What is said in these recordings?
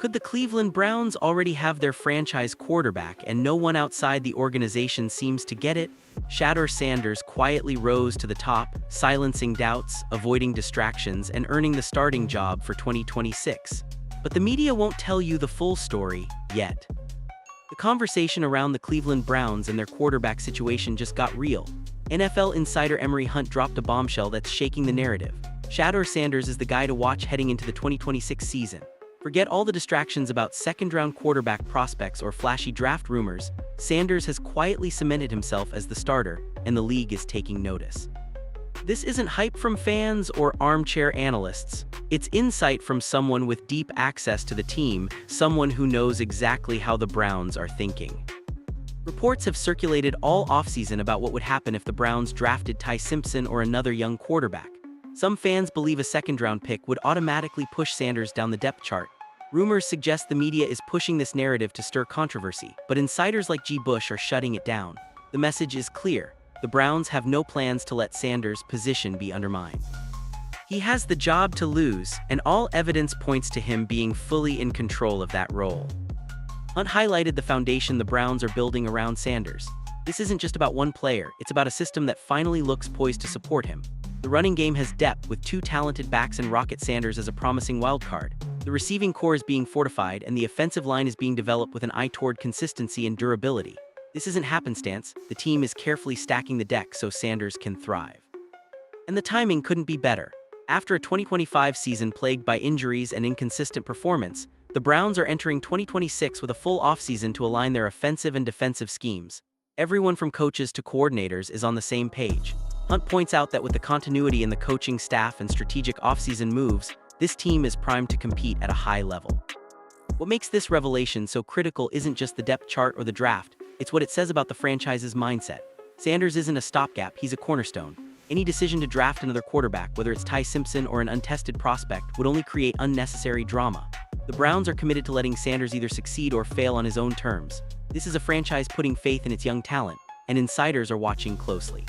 Could the Cleveland Browns already have their franchise quarterback and no one outside the organization seems to get it? Shedeur Sanders quietly rose to the top, silencing doubts, avoiding distractions, and earning the starting job for 2026. But the media won't tell you the full story, yet. The conversation around the Cleveland Browns and their quarterback situation just got real. NFL insider Emory Hunt dropped a bombshell that's shaking the narrative. Shedeur Sanders is the guy to watch heading into the 2026 season. Forget all the distractions about second-round quarterback prospects or flashy draft rumors. Sanders has quietly cemented himself as the starter, and the league is taking notice. This isn't hype from fans or armchair analysts. It's insight from someone with deep access to the team, someone who knows exactly how the Browns are thinking. Reports have circulated all offseason about what would happen if the Browns drafted Ty Simpson or another young quarterback. Some fans believe a second-round pick would automatically push Sanders down the depth chart. Rumors suggest the media is pushing this narrative to stir controversy, but insiders like G. Bush are shutting it down. The message is clear. The Browns have no plans to let Sanders' position be undermined. He has the job to lose, and all evidence points to him being fully in control of that role. Hunt highlighted the foundation the Browns are building around Sanders. This isn't just about one player, it's about a system that finally looks poised to support him. The running game has depth with two talented backs and Rocket Sanders as a promising wildcard. The receiving core is being fortified and the offensive line is being developed with an eye toward consistency and durability. This isn't happenstance, the team is carefully stacking the deck so Sanders can thrive. And the timing couldn't be better. After a 2025 season plagued by injuries and inconsistent performance, the Browns are entering 2026 with a full offseason to align their offensive and defensive schemes. Everyone from coaches to coordinators is on the same page. Hunt points out that with the continuity in the coaching staff and strategic offseason moves, this team is primed to compete at a high level. What makes this revelation so critical isn't just the depth chart or the draft, it's what it says about the franchise's mindset. Sanders isn't a stopgap, he's a cornerstone. Any decision to draft another quarterback, whether it's Ty Simpson or an untested prospect, would only create unnecessary drama. The Browns are committed to letting Sanders either succeed or fail on his own terms. This is a franchise putting faith in its young talent, and insiders are watching closely.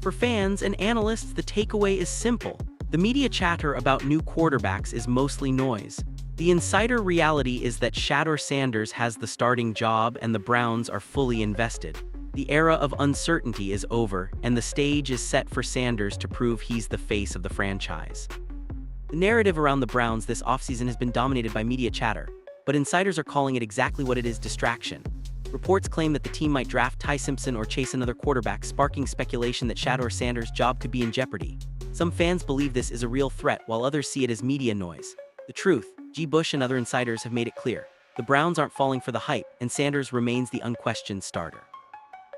For fans and analysts, the takeaway is simple. The media chatter about new quarterbacks is mostly noise. The insider reality is that Shedeur Sanders has the starting job and the Browns are fully invested. The era of uncertainty is over, and the stage is set for Sanders to prove he's the face of the franchise. The narrative around the Browns this offseason has been dominated by media chatter, but insiders are calling it exactly what it is: distraction. Reports claim that the team might draft Ty Simpson or chase another quarterback, sparking speculation that Shedeur Sanders' job could be in jeopardy. Some fans believe this is a real threat, while others see it as media noise. The truth, G. Bush and other insiders have made it clear. The Browns aren't falling for the hype, and Sanders remains the unquestioned starter.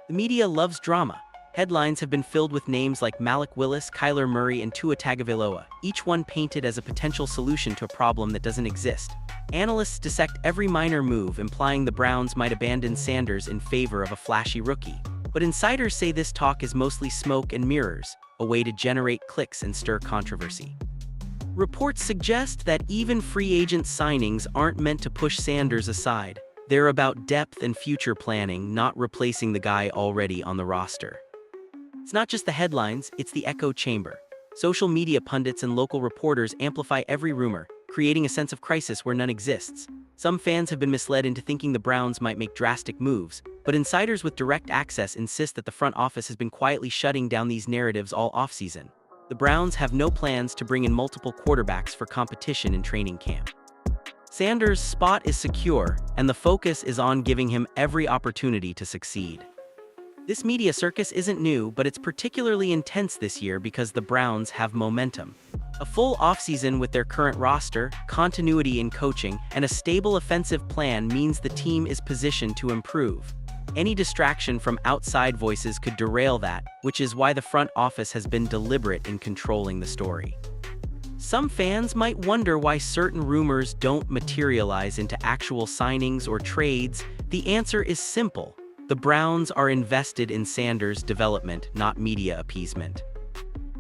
The media loves drama. Headlines have been filled with names like Malik Willis, Kyler Murray, and Tua Tagovailoa, each one painted as a potential solution to a problem that doesn't exist. Analysts dissect every minor move, implying the Browns might abandon Sanders in favor of a flashy rookie. But insiders say this talk is mostly smoke and mirrors, a way to generate clicks and stir controversy. Reports suggest that even free agent signings aren't meant to push Sanders aside. They're about depth and future planning, not replacing the guy already on the roster. It's not just the headlines, it's the echo chamber. Social media pundits and local reporters amplify every rumor, creating a sense of crisis where none exists. Some fans have been misled into thinking the Browns might make drastic moves, but insiders with direct access insist that the front office has been quietly shutting down these narratives all offseason. The Browns have no plans to bring in multiple quarterbacks for competition in training camp. Sanders' spot is secure, and the focus is on giving him every opportunity to succeed. This media circus isn't new, but it's particularly intense this year because the Browns have momentum. A full offseason with their current roster, continuity in coaching, and a stable offensive plan means the team is positioned to improve. Any distraction from outside voices could derail that, which is why the front office has been deliberate in controlling the story. Some fans might wonder why certain rumors don't materialize into actual signings or trades. The answer is simple. The Browns are invested in Sanders' development, not media appeasement.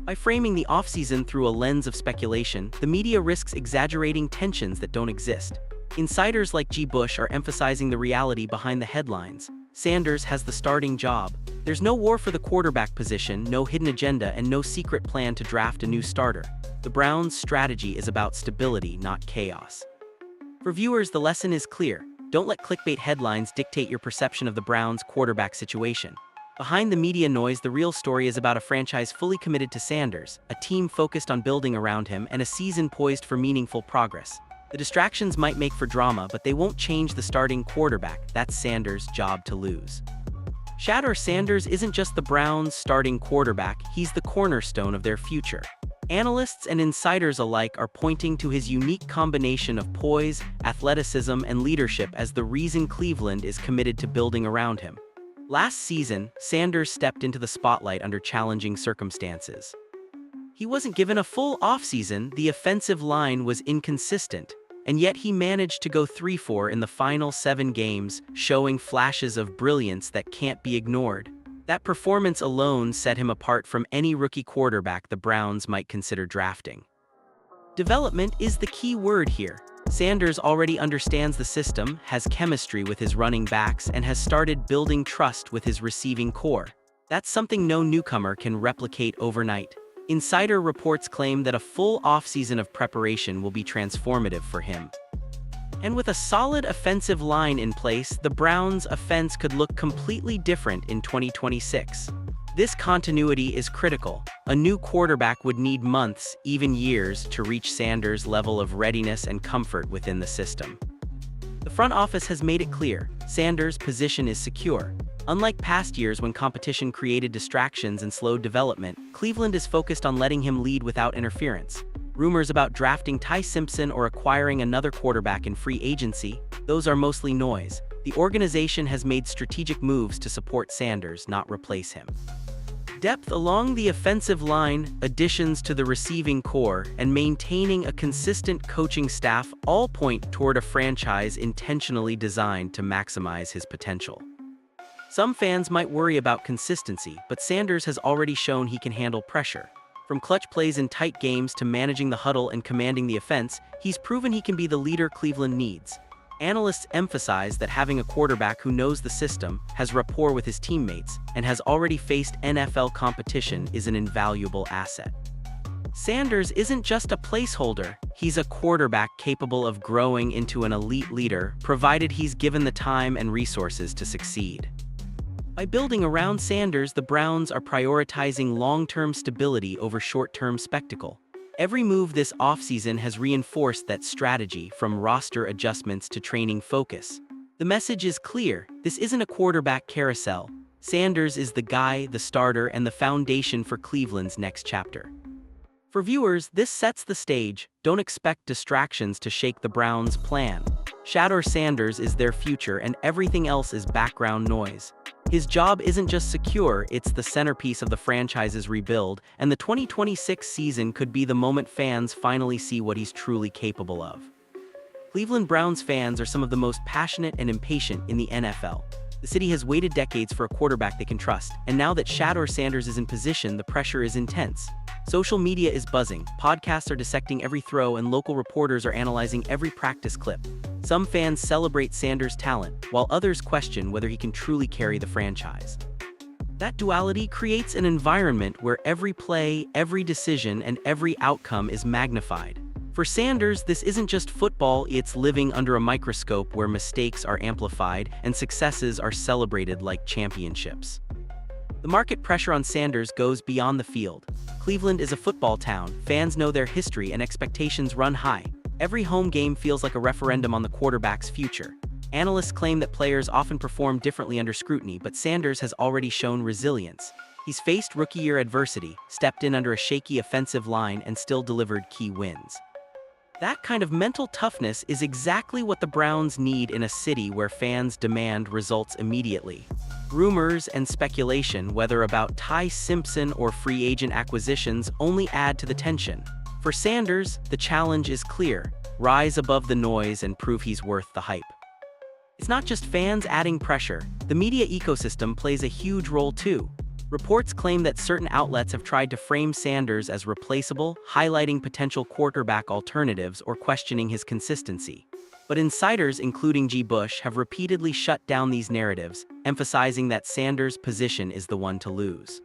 By framing the offseason through a lens of speculation, the media risks exaggerating tensions that don't exist. Insiders like G. Bush are emphasizing the reality behind the headlines. Sanders has the starting job. There's no war for the quarterback position, no hidden agenda, and no secret plan to draft a new starter. The Browns' strategy is about stability, not chaos. For viewers, the lesson is clear. Don't let clickbait headlines dictate your perception of the Browns' quarterback situation. Behind the media noise, the real story is about a franchise fully committed to Sanders, a team focused on building around him, and a season poised for meaningful progress. The distractions might make for drama, but they won't change the starting quarterback. That's Sanders' job to lose. Shedeur Sanders isn't just the Browns' starting quarterback, he's the cornerstone of their future. Analysts and insiders alike are pointing to his unique combination of poise, athleticism, and leadership as the reason Cleveland is committed to building around him. Last season, Sanders stepped into the spotlight under challenging circumstances. He wasn't given a full offseason, the offensive line was inconsistent, and yet he managed to go 3-4 in the final 7 games, showing flashes of brilliance that can't be ignored. That performance alone set him apart from any rookie quarterback the Browns might consider drafting. Development is the key word here. Sanders already understands the system, has chemistry with his running backs, and has started building trust with his receiving core. That's something no newcomer can replicate overnight. Insider reports claim that a full offseason of preparation will be transformative for him. And with a solid offensive line in place, the Browns' offense could look completely different in 2026. This continuity is critical. A new quarterback would need months, even years, to reach Sanders' level of readiness and comfort within the system. The front office has made it clear, Sanders' position is secure. Unlike past years when competition created distractions and slowed development, Cleveland is focused on letting him lead without interference. Rumors about drafting Ty Simpson or acquiring another quarterback in free agency, those are mostly noise. The organization has made strategic moves to support Sanders, not replace him. Depth along the offensive line, additions to the receiving core, and maintaining a consistent coaching staff all point toward a franchise intentionally designed to maximize his potential. Some fans might worry about consistency, but Sanders has already shown he can handle pressure. From clutch plays in tight games to managing the huddle and commanding the offense, he's proven he can be the leader Cleveland needs. Analysts emphasize that having a quarterback who knows the system, has rapport with his teammates, and has already faced NFL competition is an invaluable asset. Sanders isn't just a placeholder, he's a quarterback capable of growing into an elite leader, provided he's given the time and resources to succeed. By building around Sanders, the Browns are prioritizing long-term stability over short-term spectacle. Every move this offseason has reinforced that strategy, from roster adjustments to training focus. The message is clear, this isn't a quarterback carousel. Sanders is the guy, the starter, and the foundation for Cleveland's next chapter. For viewers, this sets the stage. Don't expect distractions to shake the Browns' plan. Shedeur Sanders is their future, and everything else is background noise. His job isn't just secure, it's the centerpiece of the franchise's rebuild, and the 2026 season could be the moment fans finally see what he's truly capable of. Cleveland Browns fans are some of the most passionate and impatient in the NFL. The city has waited decades for a quarterback they can trust, and now that Shedeur Sanders is in position, the pressure is intense. Social media is buzzing, podcasts are dissecting every throw, and local reporters are analyzing every practice clip. Some fans celebrate Sanders' talent, while others question whether he can truly carry the franchise. That duality creates an environment where every play, every decision, and every outcome is magnified. For Sanders, this isn't just football, it's living under a microscope where mistakes are amplified and successes are celebrated like championships. The market pressure on Sanders goes beyond the field. Cleveland is a football town, fans know their history, and expectations run high. Every home game feels like a referendum on the quarterback's future. Analysts claim that players often perform differently under scrutiny, but Sanders has already shown resilience. He's faced rookie-year adversity, stepped in under a shaky offensive line, and still delivered key wins. That kind of mental toughness is exactly what the Browns need in a city where fans demand results immediately. Rumors and speculation, whether about Ty Simpson or free agent acquisitions, only add to the tension. For Sanders, the challenge is clear: rise above the noise and prove he's worth the hype. It's not just fans adding pressure, the media ecosystem plays a huge role too. Reports claim that certain outlets have tried to frame Sanders as replaceable, highlighting potential quarterback alternatives or questioning his consistency. But insiders, including G. Bush, have repeatedly shut down these narratives, emphasizing that Sanders' position is the one to lose.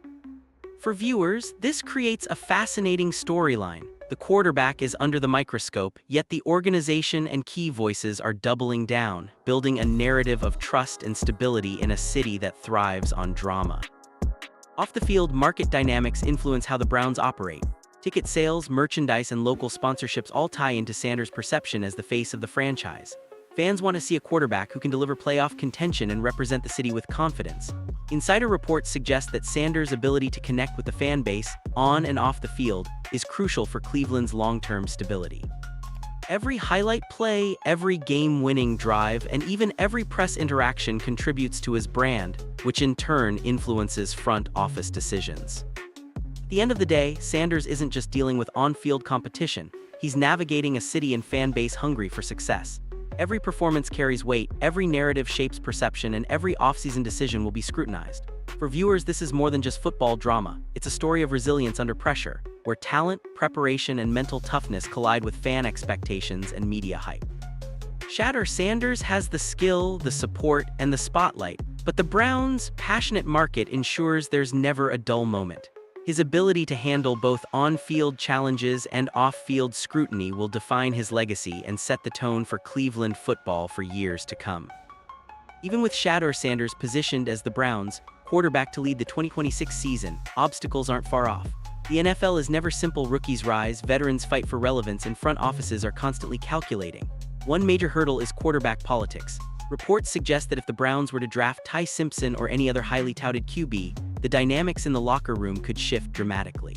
For viewers, this creates a fascinating storyline. The quarterback is under the microscope, yet the organization and key voices are doubling down, building a narrative of trust and stability in a city that thrives on drama. Off the field, market dynamics influence how the Browns operate. Ticket sales, merchandise, and local sponsorships all tie into Sanders' perception as the face of the franchise. Fans want to see a quarterback who can deliver playoff contention and represent the city with confidence. Insider reports suggest that Sanders' ability to connect with the fan base, on and off the field, is crucial for Cleveland's long-term stability. Every highlight play, every game-winning drive, and even every press interaction contributes to his brand, which in turn influences front office decisions. At the end of the day, Sanders isn't just dealing with on-field competition, he's navigating a city and fan base hungry for success. Every performance carries weight, every narrative shapes perception, and every offseason decision will be scrutinized. For viewers, this is more than just football drama. It's a story of resilience under pressure, where talent, preparation, and mental toughness collide with fan expectations and media hype. Shedeur Sanders has the skill, the support, and the spotlight, but the Browns' passionate market ensures there's never a dull moment. His ability to handle both on-field challenges and off-field scrutiny will define his legacy and set the tone for Cleveland football for years to come. Even with Shedeur Sanders positioned as the Browns' quarterback to lead the 2026 season, obstacles aren't far off. The NFL is never simple. Rookies rise, veterans fight for relevance, and front offices are constantly calculating. One major hurdle is quarterback politics. Reports suggest that if the Browns were to draft Ty Simpson or any other highly touted QB, the dynamics in the locker room could shift dramatically.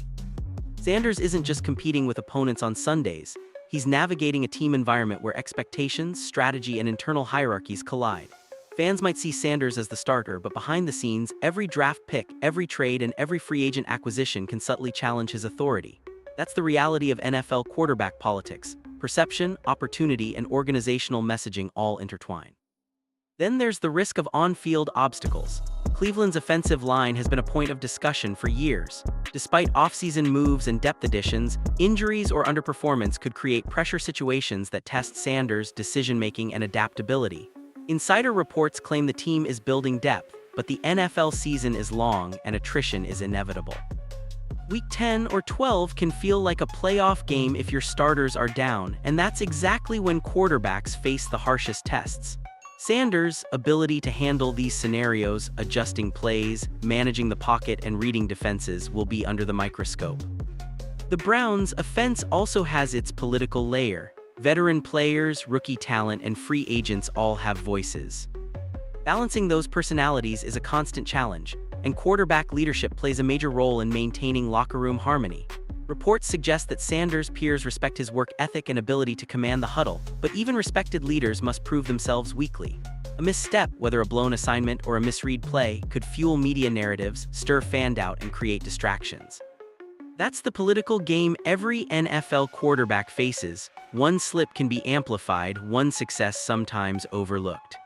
Sanders isn't just competing with opponents on Sundays, he's navigating a team environment where expectations, strategy, and internal hierarchies collide. Fans might see Sanders as the starter, but behind the scenes, every draft pick, every trade, and every free agent acquisition can subtly challenge his authority. That's the reality of NFL quarterback politics: perception, opportunity, and organizational messaging all intertwine. Then there's the risk of on-field obstacles. Cleveland's offensive line has been a point of discussion for years. Despite off-season moves and depth additions, injuries or underperformance could create pressure situations that test Sanders' decision-making and adaptability. Insider reports claim the team is building depth, but the NFL season is long and attrition is inevitable. Week 10 or 12 can feel like a playoff game if your starters are down, and that's exactly when quarterbacks face the harshest tests. Sanders' ability to handle these scenarios, adjusting plays, managing the pocket, and reading defenses will be under the microscope. The Browns' offense also has its political layer. Veteran players, rookie talent, and free agents all have voices. Balancing those personalities is a constant challenge, and quarterback leadership plays a major role in maintaining locker room harmony. Reports suggest that Sanders' peers respect his work ethic and ability to command the huddle, but even respected leaders must prove themselves weekly. A misstep, whether a blown assignment or a misread play, could fuel media narratives, stir fan doubt, and create distractions. That's the political game every NFL quarterback faces. One slip can be amplified, one success sometimes overlooked.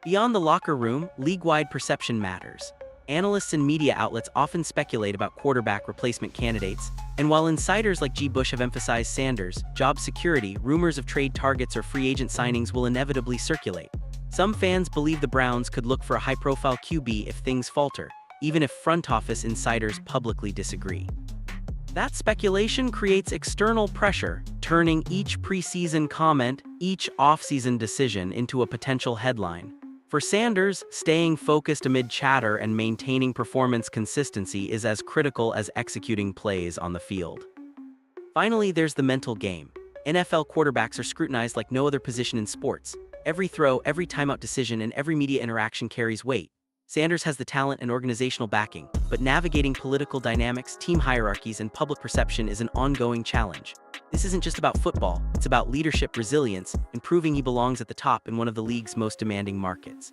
Beyond the locker room, league-wide perception matters. Analysts and media outlets often speculate about quarterback replacement candidates, and while insiders like G. Bush have emphasized Sanders' job security, rumors of trade targets or free agent signings will inevitably circulate. Some fans believe the Browns could look for a high-profile QB if things falter, even if front office insiders publicly disagree. That speculation creates external pressure, turning each preseason comment, each offseason decision into a potential headline. For Sanders, staying focused amid chatter and maintaining performance consistency is as critical as executing plays on the field. Finally, there's the mental game. NFL quarterbacks are scrutinized like no other position in sports. Every throw, every timeout decision, and every media interaction carries weight. Sanders has the talent and organizational backing, but navigating political dynamics, team hierarchies, and public perception is an ongoing challenge. This isn't just about football, it's about leadership, resilience, and proving he belongs at the top in one of the league's most demanding markets.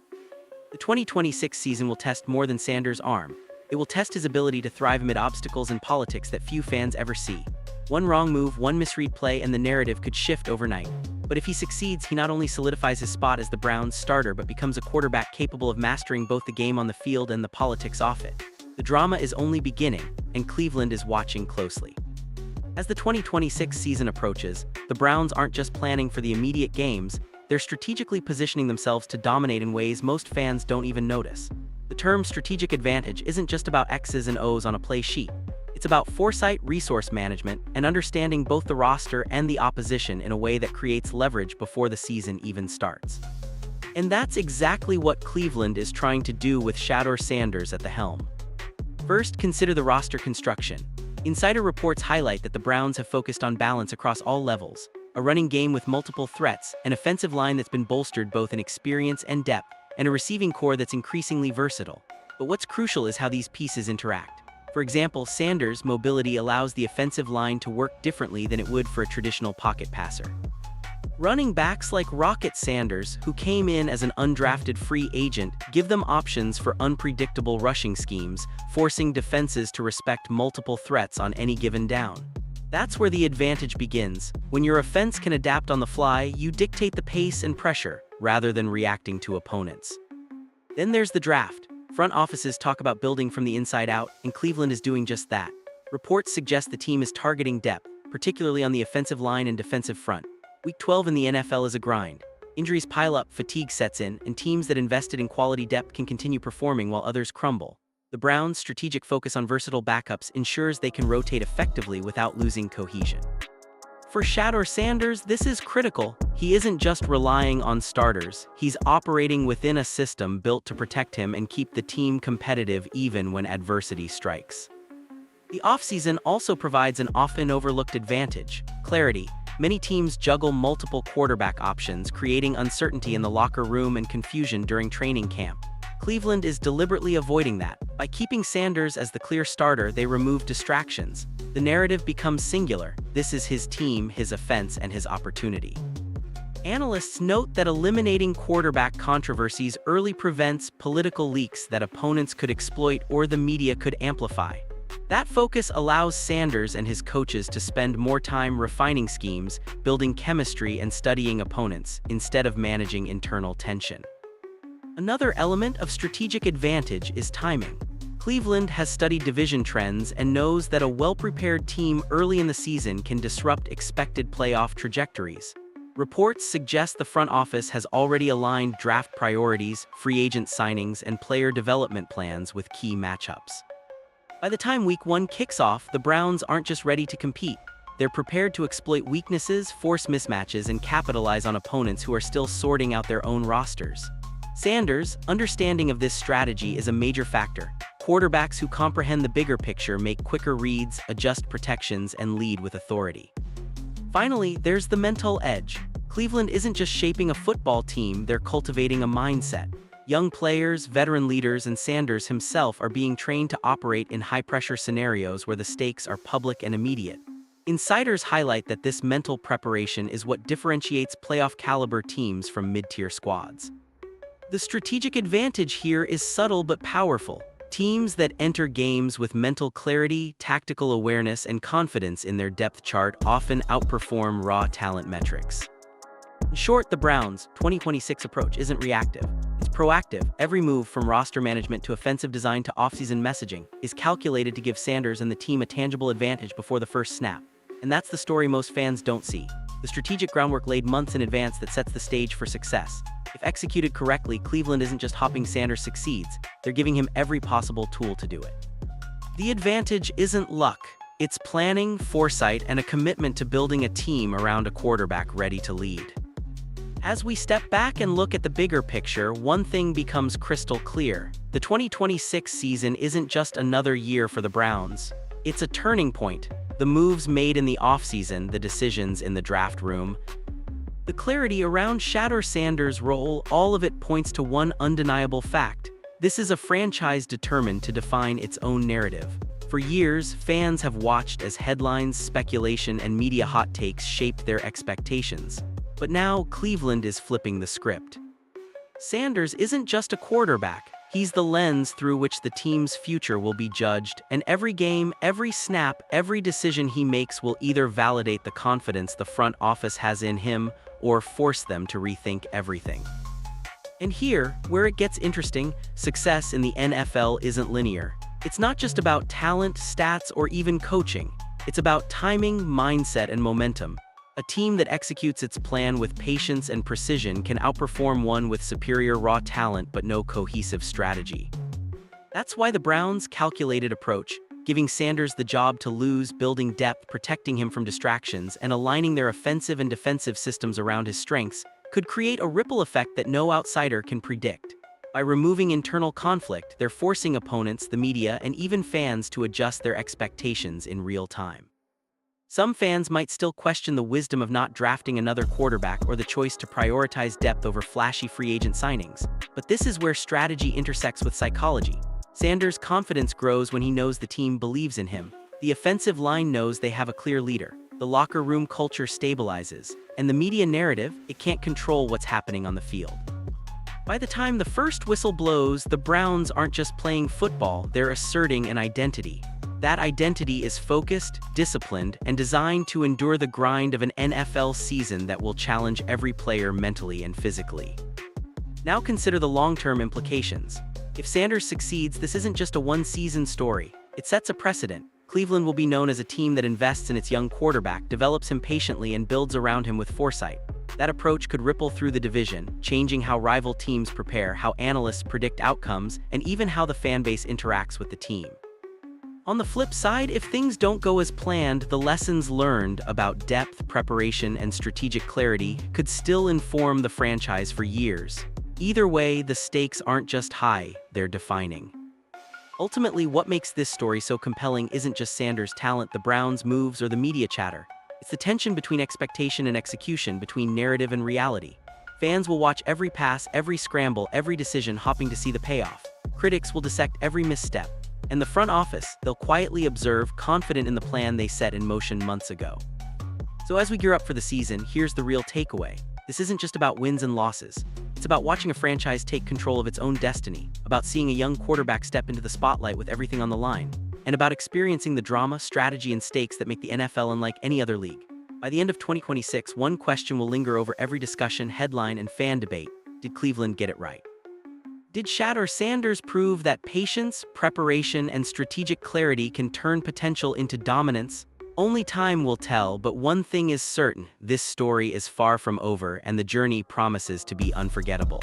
The 2026 season will test more than Sanders' arm. It will test his ability to thrive amid obstacles and politics that few fans ever see. One wrong move, one misread play, and the narrative could shift overnight. But if he succeeds, he not only solidifies his spot as the Browns' starter, but becomes a quarterback capable of mastering both the game on the field and the politics off it. The drama is only beginning, and Cleveland is watching closely. As the 2026 season approaches, the Browns aren't just planning for the immediate games, they're strategically positioning themselves to dominate in ways most fans don't even notice. The term strategic advantage isn't just about X's and O's on a play sheet. It's about foresight, resource management, and understanding both the roster and the opposition in a way that creates leverage before the season even starts. And that's exactly what Cleveland is trying to do with Shedeur Sanders at the helm. First, consider the roster construction. Insider reports highlight that the Browns have focused on balance across all levels, a running game with multiple threats, an offensive line that's been bolstered both in experience and depth, and a receiving core that's increasingly versatile. But what's crucial is how these pieces interact. For example, Sanders' mobility allows the offensive line to work differently than it would for a traditional pocket passer. Running backs like Rocket Sanders, who came in as an undrafted free agent, give them options for unpredictable rushing schemes, forcing defenses to respect multiple threats on any given down. That's where the advantage begins. When your offense can adapt on the fly, you dictate the pace and pressure, rather than reacting to opponents. Then there's the draft. Front offices talk about building from the inside out, and Cleveland is doing just that. Reports suggest the team is targeting depth, particularly on the offensive line and defensive front. Week 12 in the NFL is a grind. Injuries pile up, fatigue sets in, and teams that invested in quality depth can continue performing while others crumble. The Browns' strategic focus on versatile backups ensures they can rotate effectively without losing cohesion. For Shedeur Sanders, this is critical. He isn't just relying on starters, he's operating within a system built to protect him and keep the team competitive even when adversity strikes. The offseason also provides an often overlooked advantage: clarity. Many teams juggle multiple quarterback options, creating uncertainty in the locker room and confusion during training camp. Cleveland is deliberately avoiding that. By keeping Sanders as the clear starter, they remove distractions. The narrative becomes singular. This is his team, his offense, and his opportunity. Analysts note that eliminating quarterback controversies early prevents political leaks that opponents could exploit or the media could amplify. That focus allows Sanders and his coaches to spend more time refining schemes, building chemistry, and studying opponents, instead of managing internal tension. Another element of strategic advantage is timing. Cleveland has studied division trends and knows that a well-prepared team early in the season can disrupt expected playoff trajectories. Reports suggest the front office has already aligned draft priorities, free agent signings, and player development plans with key matchups. By the time Week 1 kicks off, the Browns aren't just ready to compete. They're prepared to exploit weaknesses, force mismatches, and capitalize on opponents who are still sorting out their own rosters. Sanders' understanding of this strategy is a major factor. Quarterbacks who comprehend the bigger picture make quicker reads, adjust protections, and lead with authority. Finally, there's the mental edge. Cleveland isn't just shaping a football team, they're cultivating a mindset. Young players, veteran leaders, and Sanders himself are being trained to operate in high-pressure scenarios where the stakes are public and immediate. Insiders highlight that this mental preparation is what differentiates playoff-caliber teams from mid-tier squads. The strategic advantage here is subtle but powerful. Teams that enter games with mental clarity, tactical awareness, and confidence in their depth chart often outperform raw talent metrics. In short, the Browns' 2026 approach isn't reactive. It's proactive. Every move from roster management to offensive design to offseason messaging is calculated to give Sanders and the team a tangible advantage before the first snap. And that's the story most fans don't see. The strategic groundwork laid months in advance that sets the stage for success. If executed correctly, Cleveland isn't just hoping Sanders succeeds, they're giving him every possible tool to do it. The advantage isn't luck. It's planning, foresight, and a commitment to building a team around a quarterback ready to lead. As we step back and look at the bigger picture, one thing becomes crystal clear. The 2026 season isn't just another year for the Browns. It's a turning point. The moves made in the offseason, the decisions in the draft room, the clarity around Shedeur Sanders' role, all of it points to one undeniable fact. This is a franchise determined to define its own narrative. For years, fans have watched as headlines, speculation, and media hot takes shaped their expectations. But now, Cleveland is flipping the script. Sanders isn't just a quarterback. He's the lens through which the team's future will be judged, and every game, every snap, every decision he makes will either validate the confidence the front office has in him or force them to rethink everything. And here, where it gets interesting, success in the NFL isn't linear. It's not just about talent, stats, or even coaching. It's about timing, mindset, and momentum. A team that executes its plan with patience and precision can outperform one with superior raw talent but no cohesive strategy. That's why the Browns' calculated approach, giving Sanders the job to lose, building depth, protecting him from distractions, and aligning their offensive and defensive systems around his strengths could create a ripple effect that no outsider can predict. By removing internal conflict, they're forcing opponents, the media, and even fans to adjust their expectations in real time. Some fans might still question the wisdom of not drafting another quarterback or the choice to prioritize depth over flashy free agent signings, but this is where strategy intersects with psychology. Sanders' confidence grows when he knows the team believes in him. The offensive line knows they have a clear leader. The locker room culture stabilizes, and the media narrative, it can't control what's happening on the field. By the time the first whistle blows, the Browns aren't just playing football, they're asserting an identity. That identity is focused, disciplined, and designed to endure the grind of an NFL season that will challenge every player mentally and physically. Now consider the long-term implications. If Sanders succeeds, this isn't just a one-season story. It sets a precedent. Cleveland will be known as a team that invests in its young quarterback, develops him patiently, and builds around him with foresight. That approach could ripple through the division, changing how rival teams prepare, how analysts predict outcomes, and even how the fan base interacts with the team. On the flip side, if things don't go as planned, the lessons learned about depth, preparation, and strategic clarity could still inform the franchise for years. Either way, the stakes aren't just high, they're defining. Ultimately, what makes this story so compelling isn't just Sanders' talent, the Browns' moves, or the media chatter. It's the tension between expectation and execution, between narrative and reality. Fans will watch every pass, every scramble, every decision, hoping to see the payoff. Critics will dissect every misstep. And the front office, they'll quietly observe, confident in the plan they set in motion months ago. So as we gear up for the season, here's the real takeaway. This isn't just about wins and losses. It's about watching a franchise take control of its own destiny, about seeing a young quarterback step into the spotlight with everything on the line, and about experiencing the drama, strategy, and stakes that make the NFL unlike any other league. By the end of 2026, one question will linger over every discussion, headline, and fan debate. Did Cleveland get it right? Did Shedeur Sanders prove that patience, preparation, and strategic clarity can turn potential into dominance? Only time will tell, but one thing is certain, this story is far from over and the journey promises to be unforgettable.